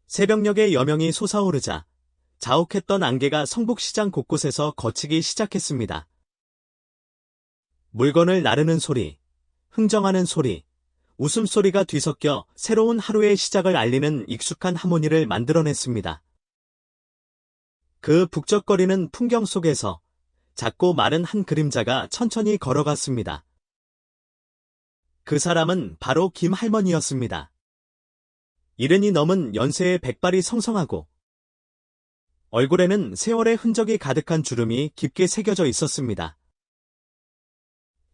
새벽녘에 여명이 솟아오르자 자욱했던 안개가 성북시장 곳곳에서 걷히기 시작했습니다. 물건을 나르는 소리, 흥정하는 소리, 웃음소리가 뒤섞여 새로운 하루의 시작을 알리는 익숙한 하모니를 만들어냈습니다. 그 북적거리는 풍경 속에서 작고 마른 한 그림자가 천천히 걸어갔습니다. 그 사람은 바로 김 할머니였습니다. 이른이 넘은 연세의 백발이 성성하고 얼굴에는 세월의 흔적이 가득한 주름이 깊게 새겨져 있었습니다.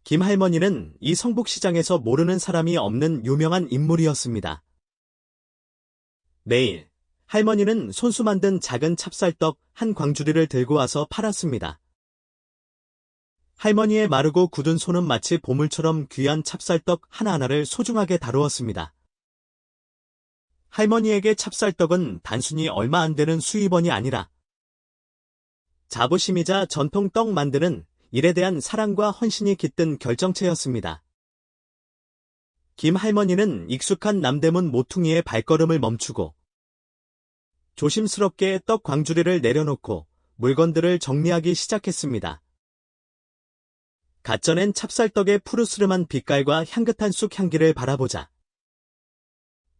김 할머니는 이 성북시장에서 모르는 사람이 없는 유명한 인물이었습니다. 매일 할머니는 손수 만든 작은 찹쌀떡 한 광주리를 들고 와서 팔았습니다. 할머니의 마르고 굳은 손은 마치 보물처럼 귀한 찹쌀떡 하나하나를 소중하게 다루었습니다. 할머니에게 찹쌀떡은 단순히 얼마 안 되는 수입원이 아니라 자부심이자 전통 떡 만드는 일에 대한 사랑과 헌신이 깃든 결정체였습니다. 김 할머니는 익숙한 남대문 모퉁이의 발걸음을 멈추고 조심스럽게 떡 광주리를 내려놓고 물건들을 정리하기 시작했습니다. 갓 쪄낸 찹쌀떡의 푸르스름한 빛깔과 향긋한 쑥 향기를 바라보자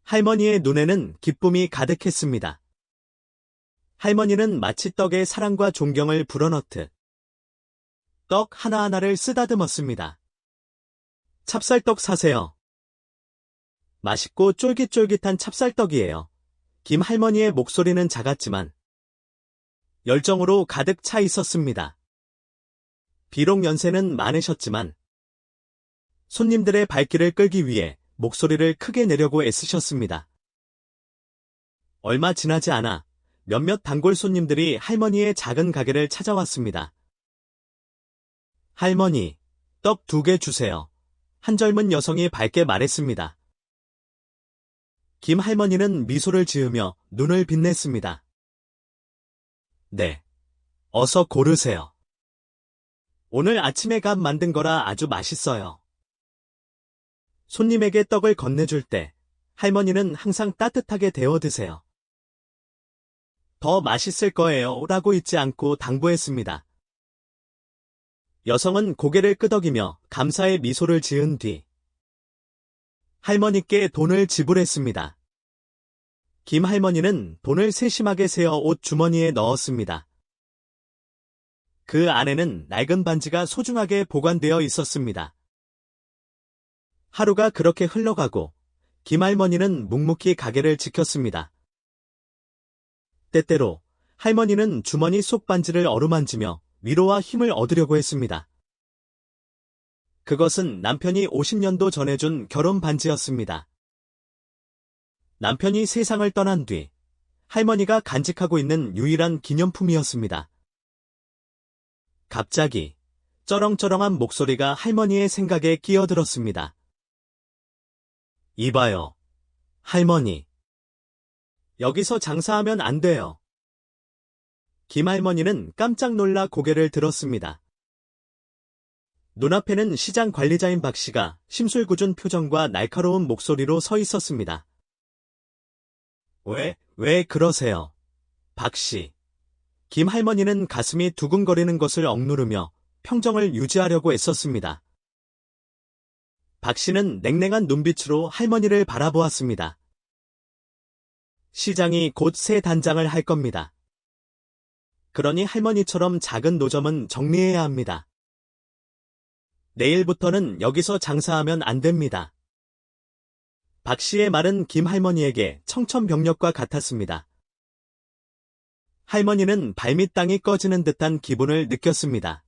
할머니의 눈에는 기쁨이 가득했습니다. 할머니는 마치 떡에 사랑과 존경을 불어넣듯 떡 하나하나를 쓰다듬었습니다. 찹쌀떡 사세요. 맛있고 쫄깃쫄깃한 찹쌀떡이에요. 김 할머니의 목소리는 작았지만 열정으로 가득 차 있었습니다. 비록 연세는 많으셨지만 손님들의 발길을 끌기 위해 목소리를 크게 내려고 애쓰셨습니다. 얼마 지나지 않아 몇몇 단골 손님들이 할머니의 작은 가게를 찾아왔습니다. 할머니, 떡 2개 주세요. 한 젊은 여성이 밝게 말했습니다. 김 할머니는 미소를 지으며 눈을 빛냈습니다. 네, 어서 고르세요. 오늘 아침에 갓 만든 거라 아주 맛있어요. 손님에게 떡을 건네줄 때 할머니는 항상 따뜻하게 데워 드세요. 더 맛있을 거예요 라고 잊지 않고 당부했습니다. 여성은 고개를 끄덕이며 감사의 미소를 지은 뒤 할머니께 돈을 지불했습니다. 김 할머니는 돈을 세심하게 세어 옷 주머니에 넣었습니다. 그 안에는 낡은 반지가 소중하게 보관되어 있었습니다. 하루가 그렇게 흘러가고 김 할머니는 묵묵히 가게를 지켰습니다. 때때로 할머니는 주머니 속 반지를 어루만지며 위로와 힘을 얻으려고 했습니다. 그것은 남편이 50년도 전에 준 결혼 반지였습니다. 남편이 세상을 떠난 뒤 할머니가 간직하고 있는 유일한 기념품이었습니다. 갑자기 쩌렁쩌렁한 목소리가 할머니의 생각에 끼어들었습니다. 이봐요, 할머니. 여기서 장사하면 안 돼요. 김 할머니는 깜짝 놀라 고개를 들었습니다. 눈앞에는 시장 관리자인 박 씨가 심술궂은 표정과 날카로운 목소리로 서 있었습니다. 왜 그러세요? 박 씨. 김 할머니는 가슴이 두근거리는 것을 억누르며 평정을 유지하려고 애썼습니다. 박 씨는 냉랭한 눈빛으로 할머니를 바라보았습니다. 시장이 곧 새 단장을 할 겁니다. 그러니 할머니처럼 작은 노점은 정리해야 합니다. 내일부터는 여기서 장사하면 안 됩니다. 박 씨의 말은 김 할머니에게 청천벽력과 같았습니다. 할머니는 발밑 땅이 꺼지는 듯한 기분을 느꼈습니다.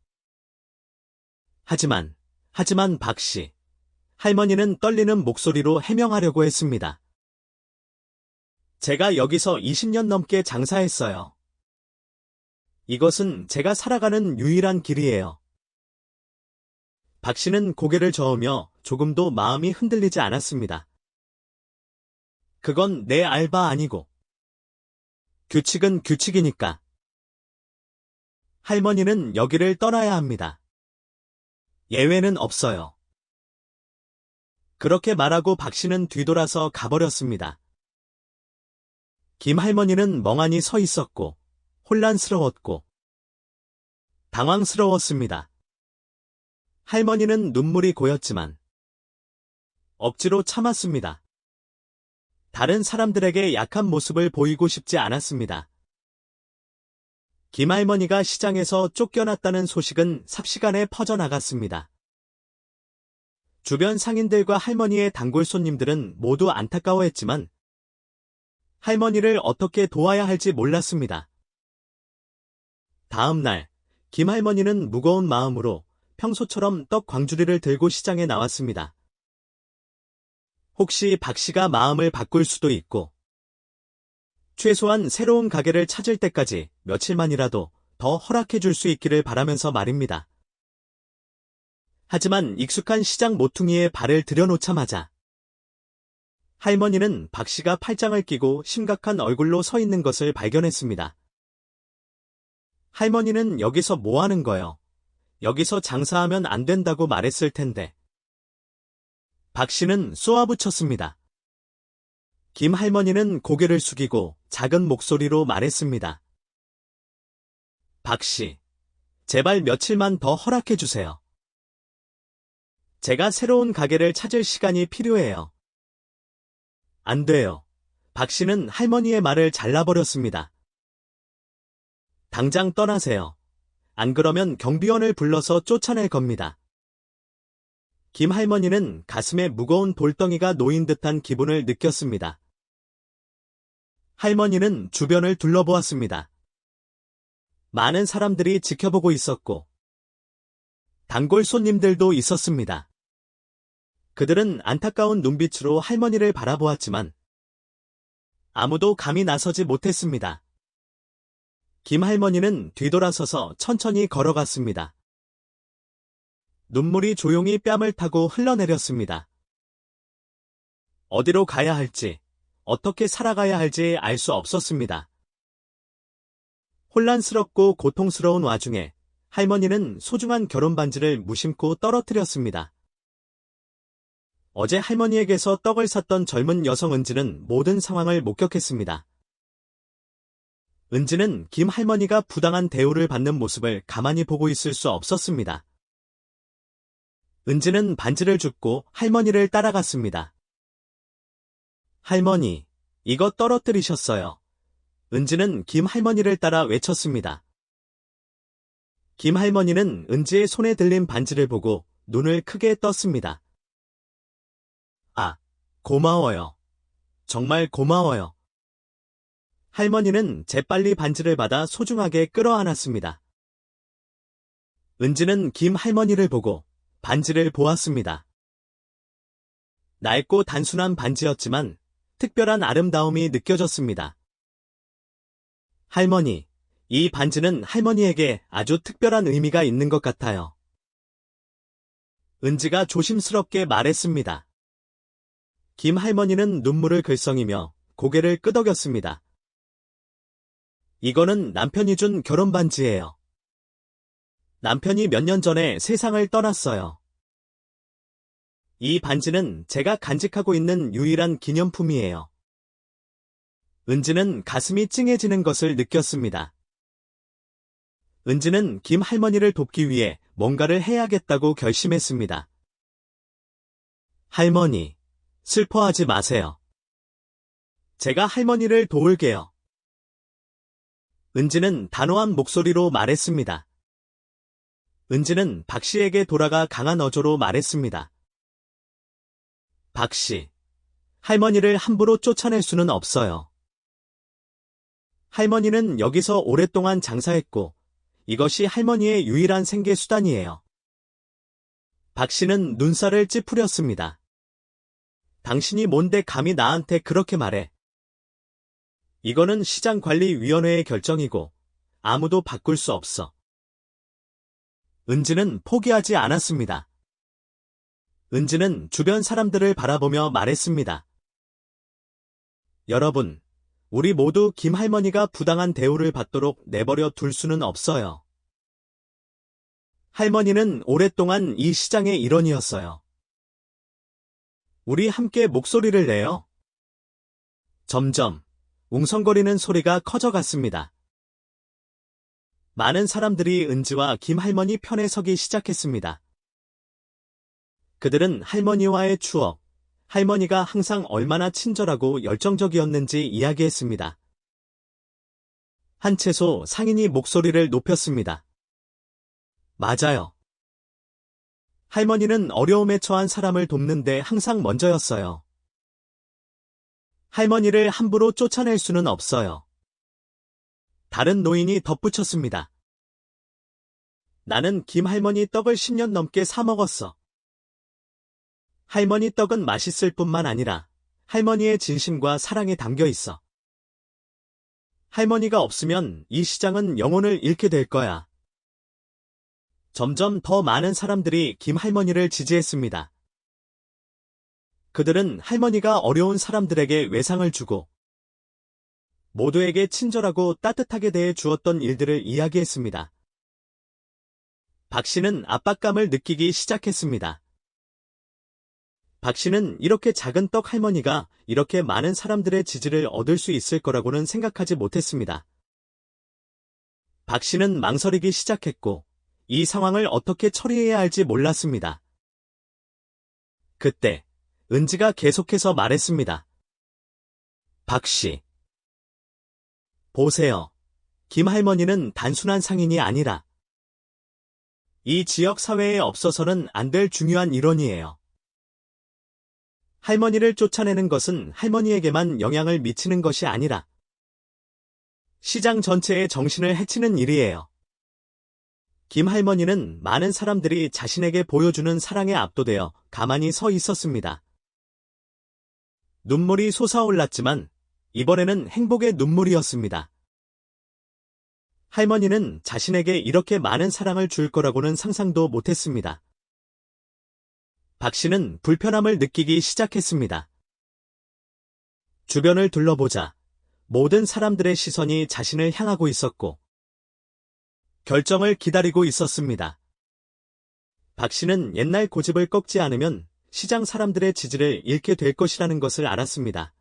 하지만 박 씨. 할머니는 떨리는 목소리로 해명하려고 했습니다. 제가 여기서 20년 넘게 장사했어요. 이것은 제가 살아가는 유일한 길이에요. 박 씨는 고개를 저으며 조금도 마음이 흔들리지 않았습니다. 그건 내 알바 아니고 규칙은 규칙이니까. 할머니는 여기를 떠나야 합니다. 예외는 없어요. 그렇게 말하고 박 씨는 뒤돌아서 가버렸습니다. 김 할머니는 멍하니 서 있었고 혼란스러웠고 당황스러웠습니다. 할머니는 눈물이 고였지만 억지로 참았습니다. 다른 사람들에게 약한 모습을 보이고 싶지 않았습니다. 김 할머니가 시장에서 쫓겨났다는 소식은 삽시간에 퍼져나갔습니다. 주변 상인들과 할머니의 단골 손님들은 모두 안타까워했지만 할머니를 어떻게 도와야 할지 몰랐습니다. 다음 날, 김 할머니는 무거운 마음으로 평소처럼 떡 광주리를 들고 시장에 나왔습니다. 혹시 박 씨가 마음을 바꿀 수도 있고, 최소한 새로운 가게를 찾을 때까지 며칠만이라도 더 허락해 줄 수 있기를 바라면서 말입니다. 하지만 익숙한 시장 모퉁이에 발을 들여놓자마자 할머니는 박 씨가 팔짱을 끼고 심각한 얼굴로 서 있는 것을 발견했습니다. 할머니는 여기서 뭐 하는 거요? 여기서 장사하면 안 된다고 말했을 텐데. 박 씨는 쏘아붙였습니다. 김 할머니는 고개를 숙이고 작은 목소리로 말했습니다. 박 씨, 제발 며칠만 더 허락해 주세요. 제가 새로운 가게를 찾을 시간이 필요해요. 안 돼요. 박 씨는 할머니의 말을 잘라버렸습니다. 당장 떠나세요. 안 그러면 경비원을 불러서 쫓아낼 겁니다. 김 할머니는 가슴에 무거운 돌덩이가 놓인 듯한 기분을 느꼈습니다. 할머니는 주변을 둘러보았습니다. 많은 사람들이 지켜보고 있었고 단골 손님들도 있었습니다. 그들은 안타까운 눈빛으로 할머니를 바라보았지만 아무도 감히 나서지 못했습니다. 김 할머니는 뒤돌아서서 천천히 걸어갔습니다. 눈물이 조용히 뺨을 타고 흘러내렸습니다. 어디로 가야 할지, 어떻게 살아가야 할지 알 수 없었습니다. 혼란스럽고 고통스러운 와중에 할머니는 소중한 결혼 반지를 무심코 떨어뜨렸습니다. 어제 할머니에게서 떡을 샀던 젊은 여성 은지는 모든 상황을 목격했습니다. 은지는 김 할머니가 부당한 대우를 받는 모습을 가만히 보고 있을 수 없었습니다. 은지는 반지를 줍고 할머니를 따라갔습니다. 할머니, 이거 떨어뜨리셨어요. 은지는 김 할머니를 따라 외쳤습니다. 김 할머니는 은지의 손에 들린 반지를 보고 눈을 크게 떴습니다. 아, 고마워요. 정말 고마워요. 할머니는 재빨리 반지를 받아 소중하게 끌어안았습니다. 은지는 김 할머니를 보고 반지를 보았습니다. 낡고 단순한 반지였지만 특별한 아름다움이 느껴졌습니다. 할머니, 이 반지는 할머니에게 아주 특별한 의미가 있는 것 같아요. 은지가 조심스럽게 말했습니다. 김 할머니는 눈물을 글썽이며 고개를 끄덕였습니다. 이거는 남편이 준 결혼 반지예요. 남편이 몇 년 전에 세상을 떠났어요. 이 반지는 제가 간직하고 있는 유일한 기념품이에요. 은지는 가슴이 찡해지는 것을 느꼈습니다. 은지는 김 할머니를 돕기 위해 뭔가를 해야겠다고 결심했습니다. 할머니, 슬퍼하지 마세요. 제가 할머니를 도울게요. 은지는 단호한 목소리로 말했습니다. 은지는 박 씨에게 돌아가 강한 어조로 말했습니다. 박 씨, 할머니를 함부로 쫓아낼 수는 없어요. 할머니는 여기서 오랫동안 장사했고 이것이 할머니의 유일한 생계 수단이에요. 박 씨는 눈살을 찌푸렸습니다. 당신이 뭔데 감히 나한테 그렇게 말해? 이거는 시장관리위원회의 결정이고 아무도 바꿀 수 없어. 은지는 포기하지 않았습니다. 은지는 주변 사람들을 바라보며 말했습니다. 여러분, 우리 모두 김 할머니가 부당한 대우를 받도록 내버려 둘 수는 없어요. 할머니는 오랫동안 이 시장의 일원이었어요. 우리 함께 목소리를 내요. 점점 웅성거리는 소리가 커져갔습니다. 많은 사람들이 은지와 김할머니 편에 서기 시작했습니다. 그들은 할머니와의 추억, 할머니가 항상 얼마나 친절하고 열정적이었는지 이야기했습니다. 한 채소 상인이 목소리를 높였습니다. 맞아요. 할머니는 어려움에 처한 사람을 돕는데 항상 먼저였어요. 할머니를 함부로 쫓아낼 수는 없어요. 다른 노인이 덧붙였습니다. 나는 김할머니 떡을 10년 넘게 사 먹었어. 할머니 떡은 맛있을 뿐만 아니라 할머니의 진심과 사랑이 담겨 있어. 할머니가 없으면 이 시장은 영혼을 잃게 될 거야. 점점 더 많은 사람들이 김할머니를 지지했습니다. 그들은 할머니가 어려운 사람들에게 외상을 주고 모두에게 친절하고 따뜻하게 대해 주었던 일들을 이야기했습니다. 박 씨는 압박감을 느끼기 시작했습니다. 박 씨는 이렇게 작은 떡 할머니가 이렇게 많은 사람들의 지지를 얻을 수 있을 거라고는 생각하지 못했습니다. 박 씨는 망설이기 시작했고 이 상황을 어떻게 처리해야 할지 몰랐습니다. 그때 은지가 계속해서 말했습니다. 박 씨, 보세요. 김할머니는 단순한 상인이 아니라 이 지역 사회에 없어서는 안 될 중요한 일원이에요. 할머니를 쫓아내는 것은 할머니에게만 영향을 미치는 것이 아니라 시장 전체의 정신을 해치는 일이에요. 김할머니는 많은 사람들이 자신에게 보여주는 사랑에 압도되어 가만히 서 있었습니다. 눈물이 솟아올랐지만 이번에는 행복의 눈물이었습니다. 할머니는 자신에게 이렇게 많은 사랑을 줄 거라고는 상상도 못했습니다. 박 씨는 불편함을 느끼기 시작했습니다. 주변을 둘러보자 모든 사람들의 시선이 자신을 향하고 있었고 결정을 기다리고 있었습니다. 박 씨는 옛날 고집을 꺾지 않으면 시장 사람들의 지지를 잃게 될 것이라는 것을 알았습니다.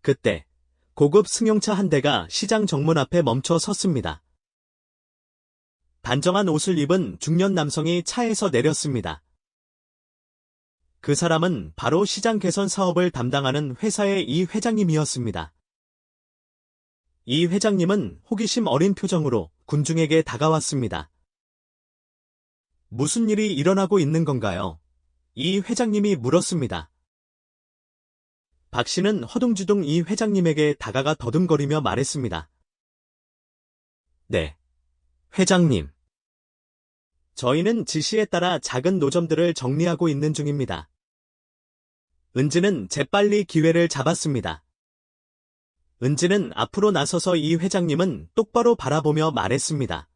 그때 고급 승용차 한 대가 시장 정문 앞에 멈춰 섰습니다. 단정한 옷을 입은 중년 남성이 차에서 내렸습니다. 그 사람은 바로 시장 개선 사업을 담당하는 회사의 이 회장님이었습니다. 이 회장님은 호기심 어린 표정으로 군중에게 다가왔습니다. 무슨 일이 일어나고 있는 건가요? 이 회장님이 물었습니다. 박 씨는 허둥지둥 이 회장님에게 다가가 더듬거리며 말했습니다. 네, 회장님. 저희는 지시에 따라 작은 노점들을 정리하고 있는 중입니다. 은지는 재빨리 기회를 잡았습니다. 은지는 앞으로 나서서 이 회장님은 똑바로 바라보며 말했습니다.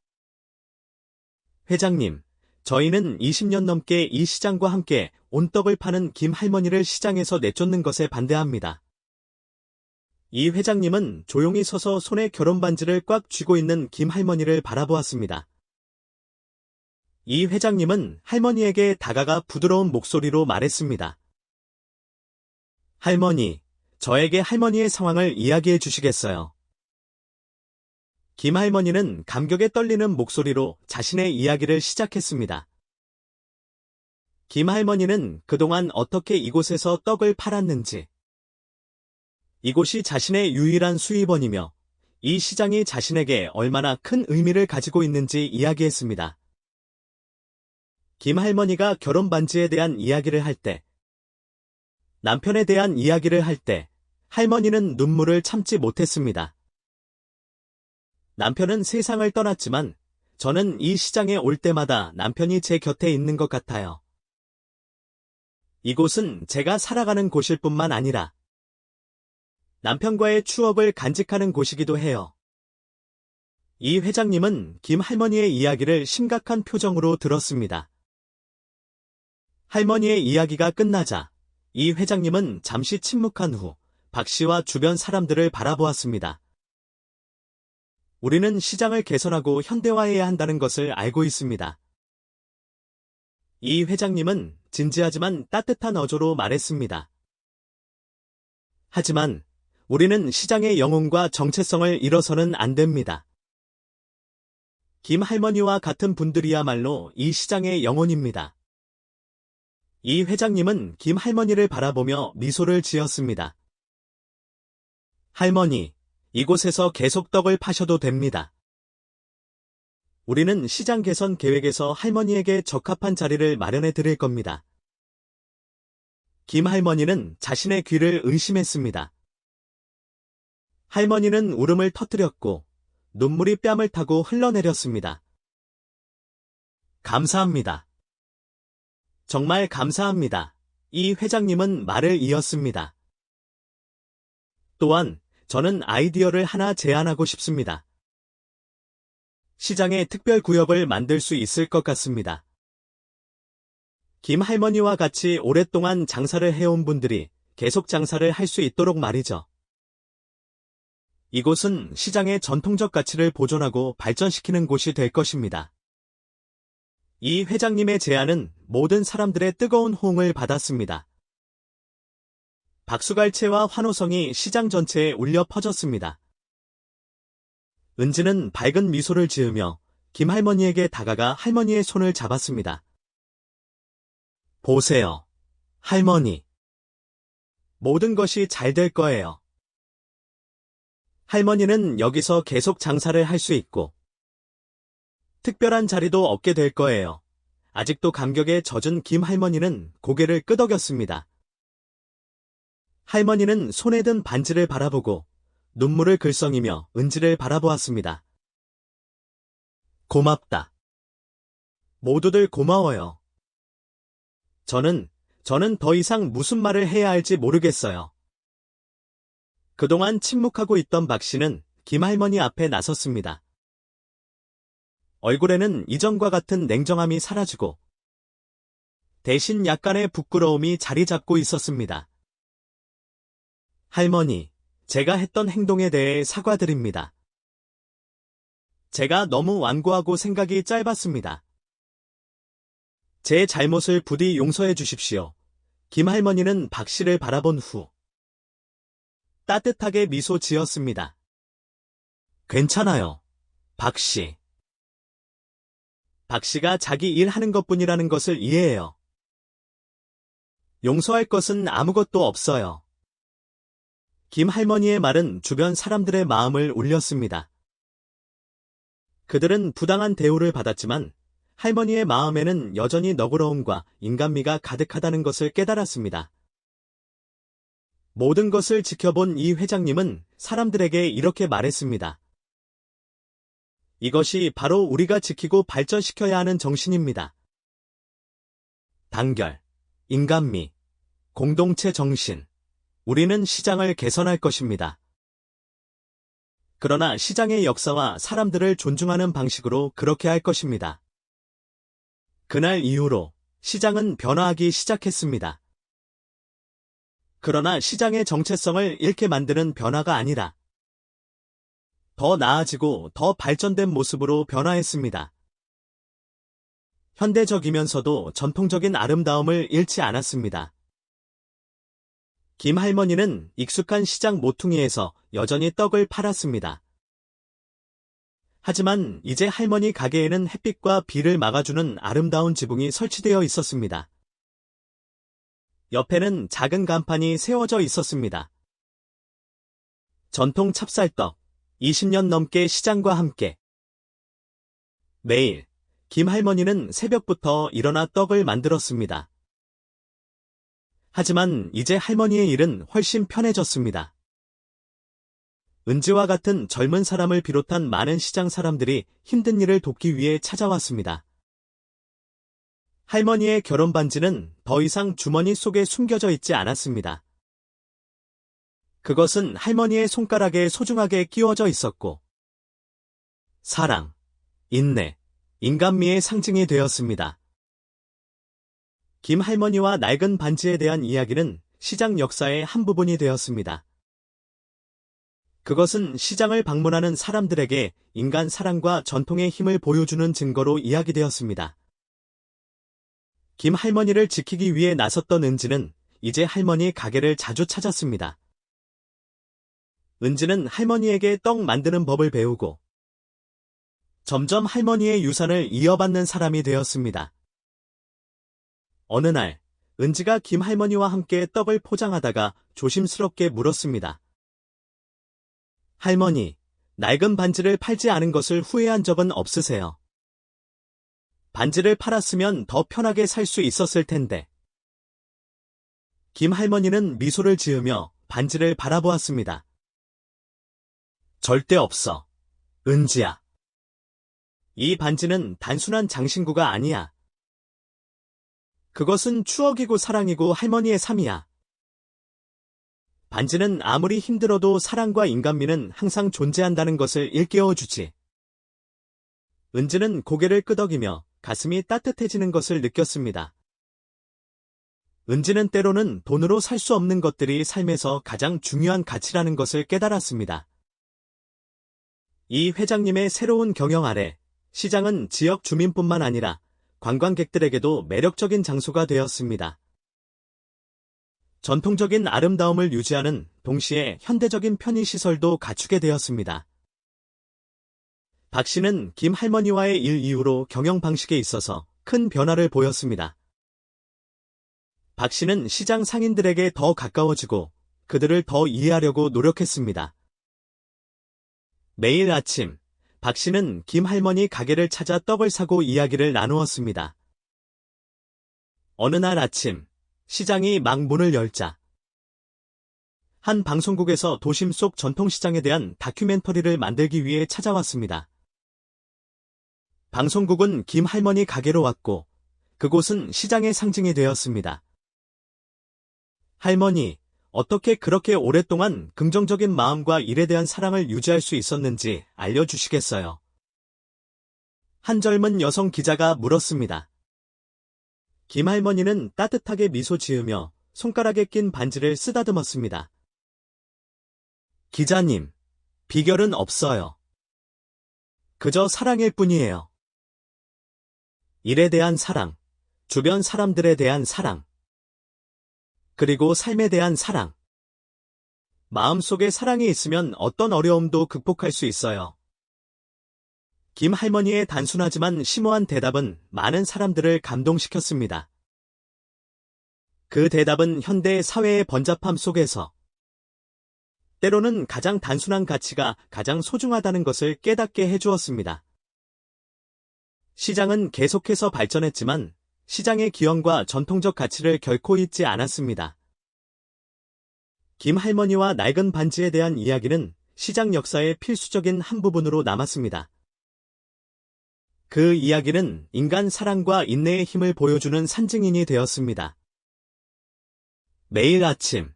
회장님, 저희는 20년 넘게 이 시장과 함께 온떡을 파는 김할머니를 시장에서 내쫓는 것에 반대합니다. 이 회장님은 조용히 서서 손에 결혼반지를 꽉 쥐고 있는 김할머니를 바라보았습니다. 이 회장님은 할머니에게 다가가 부드러운 목소리로 말했습니다. 할머니, 저에게 할머니의 상황을 이야기해 주시겠어요? 김할머니는 감격에 떨리는 목소리로 자신의 이야기를 시작했습니다. 김할머니는 그동안 어떻게 이곳에서 떡을 팔았는지, 이곳이 자신의 유일한 수입원이며 이 시장이 자신에게 얼마나 큰 의미를 가지고 있는지 이야기했습니다. 김할머니가 결혼 반지에 대한 이야기를 할 때, 남편에 대한 이야기를 할 때 할머니는 눈물을 참지 못했습니다. 남편은 세상을 떠났지만 저는 이 시장에 올 때마다 남편이 제 곁에 있는 것 같아요. 이곳은 제가 살아가는 곳일 뿐만 아니라 남편과의 추억을 간직하는 곳이기도 해요. 이 회장님은 김할머니의 이야기를 심각한 표정으로 들었습니다. 할머니의 이야기가 끝나자 이 회장님은 잠시 침묵한 후 박 씨와 주변 사람들을 바라보았습니다. 우리는 시장을 개선하고 현대화해야 한다는 것을 알고 있습니다. 이 회장님은 진지하지만 따뜻한 어조로 말했습니다. 하지만 우리는 시장의 영혼과 정체성을 잃어서는 안 됩니다. 김 할머니와 같은 분들이야말로 이 시장의 영혼입니다. 이 회장님은 김 할머니를 바라보며 미소를 지었습니다. 할머니, 이곳에서 계속 떡을 파셔도 됩니다. 우리는 시장 개선 계획에서 할머니에게 적합한 자리를 마련해 드릴 겁니다. 김 할머니는 자신의 귀를 의심했습니다. 할머니는 울음을 터뜨렸고 눈물이 뺨을 타고 흘러내렸습니다. 감사합니다. 정말 감사합니다. 이 회장님은 말을 이었습니다. 또한 저는 아이디어를 하나 제안하고 싶습니다. 시장에 특별구역을 만들 수 있을 것 같습니다. 김 할머니와 같이 오랫동안 장사를 해온 분들이 계속 장사를 할 수 있도록 말이죠. 이곳은 시장의 전통적 가치를 보존하고 발전시키는 곳이 될 것입니다. 이 회장님의 제안은 모든 사람들의 뜨거운 호응을 받았습니다. 박수갈채와 환호성이 시장 전체에 울려 퍼졌습니다. 은지는 밝은 미소를 지으며 김 할머니에게 다가가 할머니의 손을 잡았습니다. 보세요, 할머니. 모든 것이 잘 될 거예요. 할머니는 여기서 계속 장사를 할 수 있고 특별한 자리도 얻게 될 거예요. 아직도 감격에 젖은 김 할머니는 고개를 끄덕였습니다. 할머니는 손에 든 반지를 바라보고 눈물을 글썽이며 은지를 바라보았습니다. 고맙다. 모두들 고마워요. 저는 더 이상 무슨 말을 해야 할지 모르겠어요. 그동안 침묵하고 있던 박 씨는 김 할머니 앞에 나섰습니다. 얼굴에는 이전과 같은 냉정함이 사라지고 대신 약간의 부끄러움이 자리 잡고 있었습니다. 할머니, 제가 했던 행동에 대해 사과드립니다. 제가 너무 완고하고 생각이 짧았습니다. 제 잘못을 부디 용서해 주십시오. 김 할머니는 박 씨를 바라본 후 따뜻하게 미소 지었습니다. 괜찮아요, 박 씨. 박 씨가 자기 일 하는 것뿐이라는 것을 이해해요. 용서할 것은 아무것도 없어요. 김 할머니의 말은 주변 사람들의 마음을 울렸습니다. 그들은 부당한 대우를 받았지만 할머니의 마음에는 여전히 너그러움과 인간미가 가득하다는 것을 깨달았습니다. 모든 것을 지켜본 이 회장님은 사람들에게 이렇게 말했습니다. 이것이 바로 우리가 지키고 발전시켜야 하는 정신입니다. 단결, 인간미, 공동체 정신. 우리는 시장을 개선할 것입니다. 그러나 시장의 역사와 사람들을 존중하는 방식으로 그렇게 할 것입니다. 그날 이후로 시장은 변화하기 시작했습니다. 그러나 시장의 정체성을 잃게 만드는 변화가 아니라 더 나아지고 더 발전된 모습으로 변화했습니다. 현대적이면서도 전통적인 아름다움을 잃지 않았습니다. 김 할머니는 익숙한 시장 모퉁이에서 여전히 떡을 팔았습니다. 하지만 이제 할머니 가게에는 햇빛과 비를 막아주는 아름다운 지붕이 설치되어 있었습니다. 옆에는 작은 간판이 세워져 있었습니다. 전통 찹쌀떡, 20년 넘게 시장과 함께. 매일 김 할머니는 새벽부터 일어나 떡을 만들었습니다. 하지만 이제 할머니의 일은 훨씬 편해졌습니다. 은지와 같은 젊은 사람을 비롯한 많은 시장 사람들이 힘든 일을 돕기 위해 찾아왔습니다. 할머니의 결혼 반지는 더 이상 주머니 속에 숨겨져 있지 않았습니다. 그것은 할머니의 손가락에 소중하게 끼워져 있었고 사랑, 인내, 인간미의 상징이 되었습니다. 김 할머니와 낡은 반지에 대한 이야기는 시장 역사의 한 부분이 되었습니다. 그것은 시장을 방문하는 사람들에게 인간 사랑과 전통의 힘을 보여주는 증거로 이야기되었습니다. 김 할머니를 지키기 위해 나섰던 은지는 이제 할머니 가게를 자주 찾았습니다. 은지는 할머니에게 떡 만드는 법을 배우고 점점 할머니의 유산을 이어받는 사람이 되었습니다. 어느 날, 은지가 김할머니와 함께 떡을 포장하다가 조심스럽게 물었습니다. 할머니, 낡은 반지를 팔지 않은 것을 후회한 적은 없으세요? 반지를 팔았으면 더 편하게 살 수 있었을 텐데. 김할머니는 미소를 지으며 반지를 바라보았습니다. 절대 없어, 은지야. 이 반지는 단순한 장신구가 아니야. 그것은 추억이고 사랑이고 할머니의 삶이야. 반지는 아무리 힘들어도 사랑과 인간미는 항상 존재한다는 것을 일깨워주지. 은지는 고개를 끄덕이며 가슴이 따뜻해지는 것을 느꼈습니다. 은지는 때로는 돈으로 살 수 없는 것들이 삶에서 가장 중요한 가치라는 것을 깨달았습니다. 이 회장님의 새로운 경영 아래 시장은 지역 주민뿐만 아니라 관광객들에게도 매력적인 장소가 되었습니다. 전통적인 아름다움을 유지하는 동시에 현대적인 편의시설도 갖추게 되었습니다. 박 씨는 김 할머니와의 일 이후로 경영 방식에 있어서 큰 변화를 보였습니다. 박 씨는 시장 상인들에게 더 가까워지고 그들을 더 이해하려고 노력했습니다. 매일 아침, 박 씨는 김 할머니 가게를 찾아 떡을 사고 이야기를 나누었습니다. 어느 날 아침, 시장이 막 문을 열자 한 방송국에서 도심 속 전통시장에 대한 다큐멘터리를 만들기 위해 찾아왔습니다. 방송국은 김 할머니 가게로 왔고 그곳은 시장의 상징이 되었습니다. 할머니, 어떻게 그렇게 오랫동안 긍정적인 마음과 일에 대한 사랑을 유지할 수 있었는지 알려주시겠어요? 한 젊은 여성 기자가 물었습니다. 김 할머니는 따뜻하게 미소 지으며 손가락에 낀 반지를 쓰다듬었습니다. 기자님, 비결은 없어요. 그저 사랑일 뿐이에요. 일에 대한 사랑, 주변 사람들에 대한 사랑, 그리고 삶에 대한 사랑. 마음속에 사랑이 있으면 어떤 어려움도 극복할 수 있어요. 김 할머니의 단순하지만 심오한 대답은 많은 사람들을 감동시켰습니다. 그 대답은 현대 사회의 번잡함 속에서 때로는 가장 단순한 가치가 가장 소중하다는 것을 깨닫게 해주었습니다. 시장은 계속해서 발전했지만 시장의 기원과 전통적 가치를 결코 잊지 않았습니다. 김 할머니와 낡은 반지에 대한 이야기는 시장 역사의 필수적인 한 부분으로 남았습니다. 그 이야기는 인간 사랑과 인내의 힘을 보여주는 산증인이 되었습니다. 매일 아침,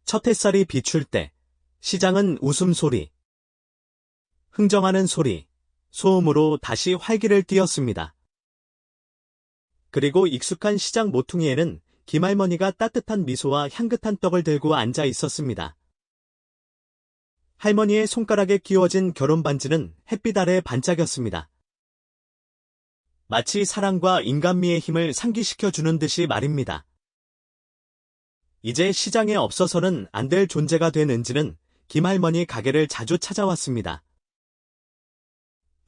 첫 햇살이 비출 때 시장은 웃음소리, 흥정하는 소리, 소음으로 다시 활기를 띠었습니다. 그리고 익숙한 시장 모퉁이에는 김할머니가 따뜻한 미소와 향긋한 떡을 들고 앉아 있었습니다. 할머니의 손가락에 끼워진 결혼반지는 햇빛 아래 반짝였습니다. 마치 사랑과 인간미의 힘을 상기시켜주는 듯이 말입니다. 이제 시장에 없어서는 안 될 존재가 된 은지는 김할머니 가게를 자주 찾아왔습니다.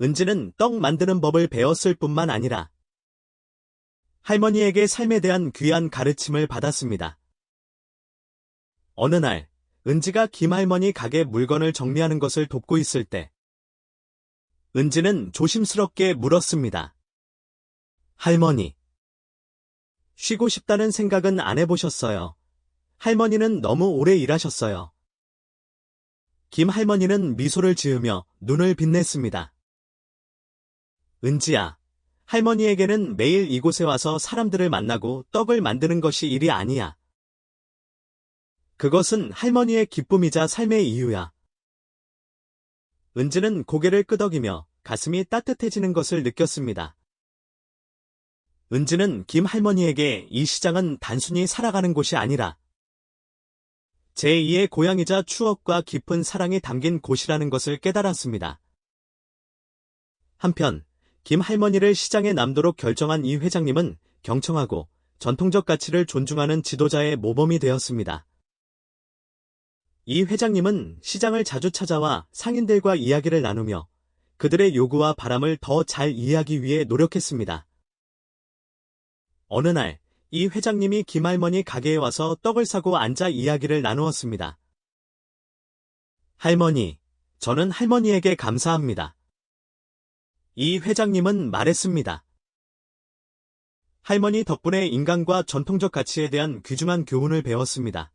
은지는 떡 만드는 법을 배웠을 뿐만 아니라 할머니에게 삶에 대한 귀한 가르침을 받았습니다. 어느 날, 은지가 김할머니 가게 물건을 정리하는 것을 돕고 있을 때 은지는 조심스럽게 물었습니다. 할머니, 쉬고 싶다는 생각은 안 해보셨어요? 할머니는 너무 오래 일하셨어요. 김할머니는 미소를 지으며 눈을 빛냈습니다. 은지야, 할머니에게는 매일 이곳에 와서 사람들을 만나고 떡을 만드는 것이 일이 아니야. 그것은 할머니의 기쁨이자 삶의 이유야. 은지는 고개를 끄덕이며 가슴이 따뜻해지는 것을 느꼈습니다. 은지는 김 할머니에게 이 시장은 단순히 살아가는 곳이 아니라 제2의 고향이자 추억과 깊은 사랑이 담긴 곳이라는 것을 깨달았습니다. 한편 김 할머니를 시장에 남도록 결정한 이 회장님은 경청하고 전통적 가치를 존중하는 지도자의 모범이 되었습니다. 이 회장님은 시장을 자주 찾아와 상인들과 이야기를 나누며 그들의 요구와 바람을 더 잘 이해하기 위해 노력했습니다. 어느 날, 이 회장님이 김할머니 가게에 와서 떡을 사고 앉아 이야기를 나누었습니다. 할머니, 저는 할머니에게 감사합니다. 이 회장님은 말했습니다. 할머니 덕분에 인간과 전통적 가치에 대한 귀중한 교훈을 배웠습니다.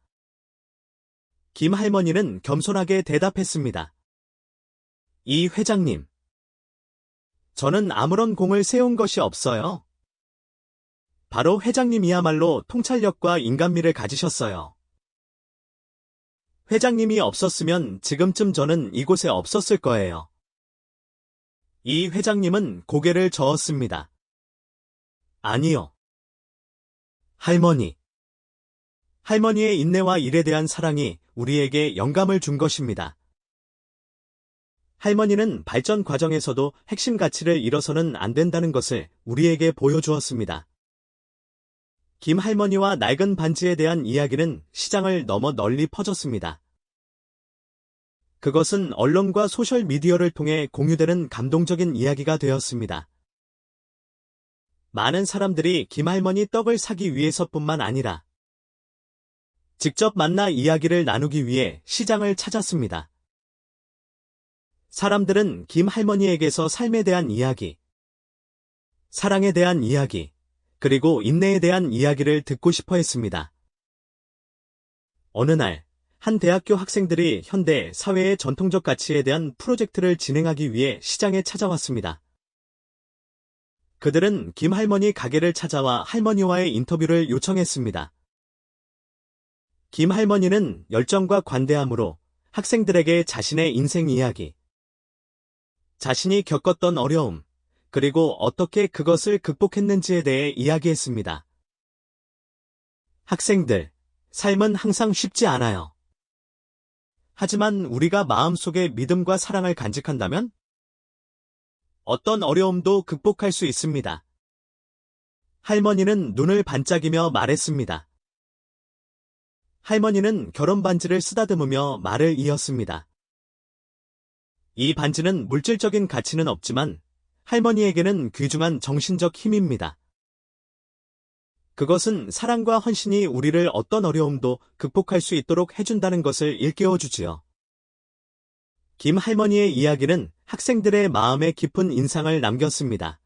김 할머니는 겸손하게 대답했습니다. 이 회장님, 저는 아무런 공을 세운 것이 없어요. 바로 회장님이야말로 통찰력과 인간미를 가지셨어요. 회장님이 없었으면 지금쯤 저는 이곳에 없었을 거예요. 이 회장님은 고개를 저었습니다. 아니요. 할머니. 할머니의 인내와 일에 대한 사랑이 우리에게 영감을 준 것입니다. 할머니는 발전 과정에서도 핵심 가치를 잃어서는 안 된다는 것을 우리에게 보여주었습니다. 김 할머니와 낡은 반지에 대한 이야기는 시장을 넘어 널리 퍼졌습니다. 그것은 언론과 소셜미디어를 통해 공유되는 감동적인 이야기가 되었습니다. 많은 사람들이 김 할머니 떡을 사기 위해서뿐만 아니라 직접 만나 이야기를 나누기 위해 시장을 찾았습니다. 사람들은 김 할머니에게서 삶에 대한 이야기, 사랑에 대한 이야기, 그리고 인내에 대한 이야기를 듣고 싶어 했습니다. 어느 날, 한 대학교 학생들이 현대 사회의 전통적 가치에 대한 프로젝트를 진행하기 위해 시장에 찾아왔습니다. 그들은 김 할머니 가게를 찾아와 할머니와의 인터뷰를 요청했습니다. 김 할머니는 열정과 관대함으로 학생들에게 자신의 인생 이야기, 자신이 겪었던 어려움, 그리고 어떻게 그것을 극복했는지에 대해 이야기했습니다. 학생들, 삶은 항상 쉽지 않아요. 하지만 우리가 마음속에 믿음과 사랑을 간직한다면 어떤 어려움도 극복할 수 있습니다. 할머니는 눈을 반짝이며 말했습니다. 할머니는 결혼 반지를 쓰다듬으며 말을 이었습니다. 이 반지는 물질적인 가치는 없지만 할머니에게는 귀중한 정신적 힘입니다. 그것은 사랑과 헌신이 우리를 어떤 어려움도 극복할 수 있도록 해준다는 것을 일깨워주지요. 김 할머니의 이야기는 학생들의 마음에 깊은 인상을 남겼습니다.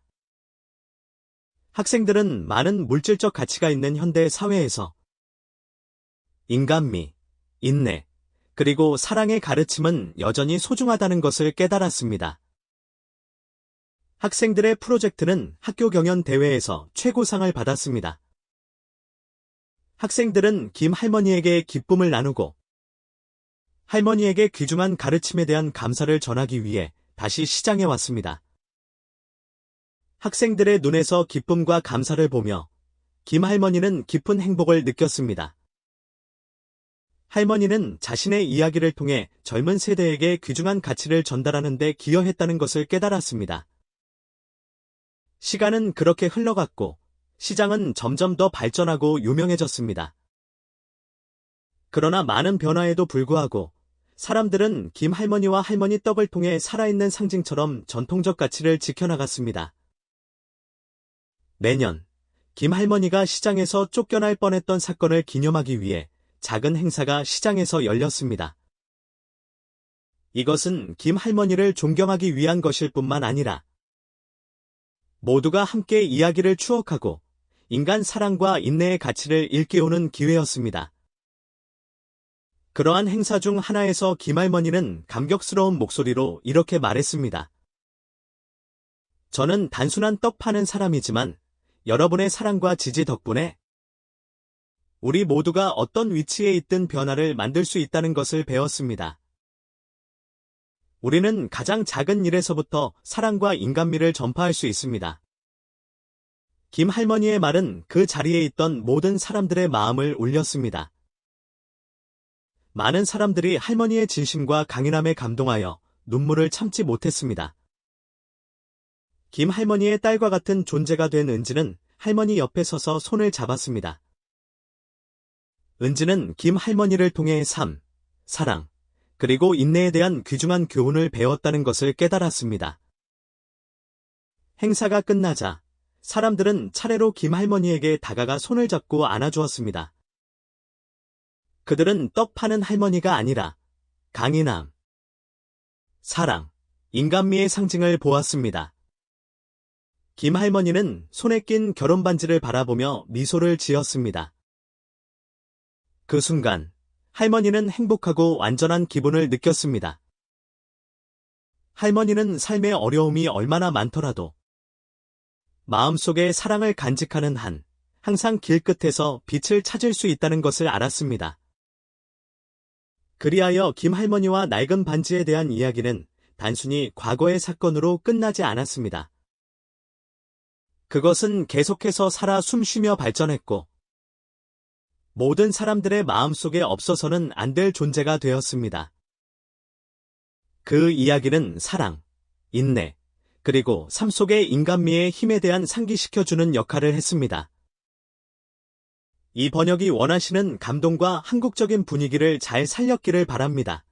학생들은 많은 물질적 가치가 있는 현대 사회에서 인간미, 인내, 그리고 사랑의 가르침은 여전히 소중하다는 것을 깨달았습니다. 학생들의 프로젝트는 학교 경연 대회에서 최고상을 받았습니다. 학생들은 김 할머니에게 기쁨을 나누고 할머니에게 귀중한 가르침에 대한 감사를 전하기 위해 다시 시장에 왔습니다. 학생들의 눈에서 기쁨과 감사를 보며 김 할머니는 깊은 행복을 느꼈습니다. 할머니는 자신의 이야기를 통해 젊은 세대에게 귀중한 가치를 전달하는 데 기여했다는 것을 깨달았습니다. 시간은 그렇게 흘러갔고 시장은 점점 더 발전하고 유명해졌습니다. 그러나 많은 변화에도 불구하고 사람들은 김 할머니와 할머니 떡을 통해 살아있는 상징처럼 전통적 가치를 지켜나갔습니다. 매년 김 할머니가 시장에서 쫓겨날 뻔했던 사건을 기념하기 위해 작은 행사가 시장에서 열렸습니다. 이것은 김 할머니를 존경하기 위한 것일 뿐만 아니라 모두가 함께 이야기를 추억하고 인간 사랑과 인내의 가치를 일깨우는 기회였습니다. 그러한 행사 중 하나에서 김 할머니는 감격스러운 목소리로 이렇게 말했습니다. 저는 단순한 떡 파는 사람이지만 여러분의 사랑과 지지 덕분에 우리 모두가 어떤 위치에 있든 변화를 만들 수 있다는 것을 배웠습니다. 우리는 가장 작은 일에서부터 사랑과 인간미를 전파할 수 있습니다. 김 할머니의 말은 그 자리에 있던 모든 사람들의 마음을 울렸습니다. 많은 사람들이 할머니의 진심과 강인함에 감동하여 눈물을 참지 못했습니다. 김 할머니의 딸과 같은 존재가 된 은지는 할머니 옆에 서서 손을 잡았습니다. 은지는 김 할머니를 통해 삶, 사랑, 그리고 인내에 대한 귀중한 교훈을 배웠다는 것을 깨달았습니다. 행사가 끝나자 사람들은 차례로 김 할머니에게 다가가 손을 잡고 안아주었습니다. 그들은 떡 파는 할머니가 아니라 강인함, 사랑, 인간미의 상징을 보았습니다. 김 할머니는 손에 낀 결혼 반지를 바라보며 미소를 지었습니다. 그 순간 할머니는 행복하고 완전한 기분을 느꼈습니다. 할머니는 삶의 어려움이 얼마나 많더라도 마음속에 사랑을 간직하는 한, 항상 길끝에서 빛을 찾을 수 있다는 것을 알았습니다. 그리하여 김 할머니와 낡은 반지에 대한 이야기는 단순히 과거의 사건으로 끝나지 않았습니다. 그것은 계속해서 살아 숨쉬며 발전했고, 모든 사람들의 마음속에 없어서는 안 될 존재가 되었습니다. 그 이야기는 사랑, 인내, 그리고 삶 속의 인간미의 힘에 대한 상기시켜주는 역할을 했습니다. 이 번역이 원하시는 감동과 한국적인 분위기를 잘 살렸기를 바랍니다.